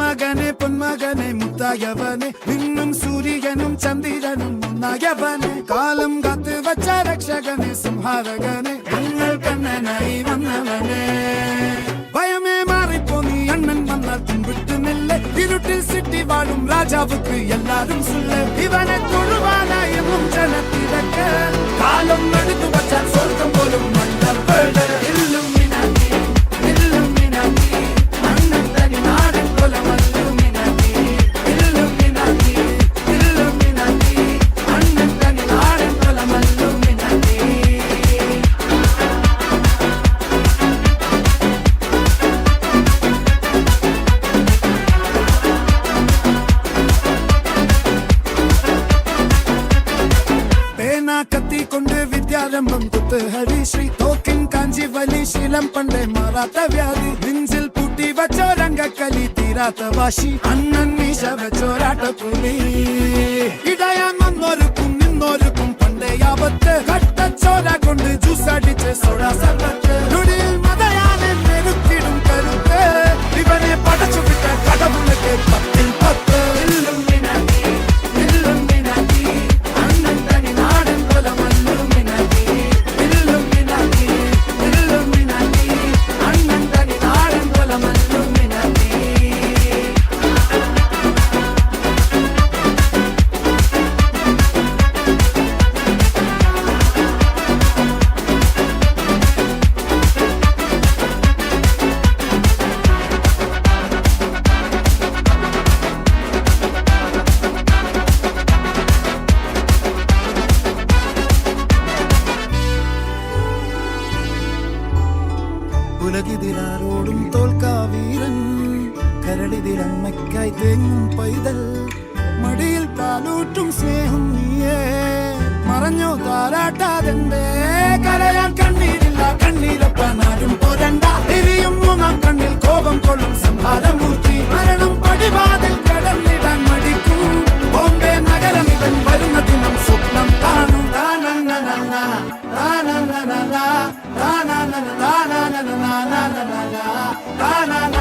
മകനെ പൊന്മകനെ മുത്തായവനെ നിന്നും സൂര്യനും ചന്ദ്രനും ഒന്നായവനെ കാലം കാത്ത് വച്ച രക്ഷകനെ സംഹാരകനെ ഞങ്ങൾ കണ്ണനായി വന്നവനെ ഭയമേ മാറിപ്പോ നീ അണ്ണൻ വന്നാൽ പിൻവിട്ടുന്നില്ല ഇരുട്ടിൽ സിറ്റി വാഴും രാജാവുക്ക് എല്ലാരും സുല്ല ഇവനെ തൊഴുവാനായി ജനത്തിരക്ക് കാലം എടുത്തു വച്ചാൽ സ്വർഗം പോലും മണ്ണപ്പേട് കത്തി കൊണ്ട് വിദ്യാരംഭം കുത്ത് ഹരിശ്രീ തോക്കിൻ കാഞ്ചി വലി ശീലം പണ്ടേ മാറാത്ത വ്യാധി നെഞ്ചിൽ പൂട്ടി വച്ചോരംഗക്കലി തീരാത്ത വാശി അണ്ണൻ മീശ വെച്ചോരാട്ടപ്പുലി ഇടയാൻ വന്നോരുക്കും നിന്നോരുക്കും പണ്ടേ ആപത്ത് കട്ടച്ചോര കൊണ്ട് ജ്യൂസ് അടിച്ച് സോഡാ സർബത്ത് നൊടിയിൽ മതയാനെ നെരുക്കിടും കരുത്ത് ഇവനെ പടച്ചു വിട്ട കടവുള്ളക്ക് പത്തിൽ പത്ത് ഉലകിതിലാരോടും തോൽക്കാവീരൻ കരടിതിലമ്മയ്ക്കായി തേങ്ങും പൈതൽ മടിയിൽ താലൂറ്റും സ്നേഹം നീയേ മറഞ്ഞോ താരാട്ടാതെന്റെ കരയാൻ കണ്ണീരില്ല കണ്ണീരപ്പനാരും പോരണ്ട എരിയും മൂന്നാം കണ്ണിൽ കോപം കൊള്ളും സംഹാരമൂർത്തി മരണം പടിവാതിൽ കടന്നിടാൻ മടിക്കും ബോംബെ നഗരം ഇവൻ വരുന്ന ദിനം സ്വപ്നം കാണും na na na na na na na na na na na na na na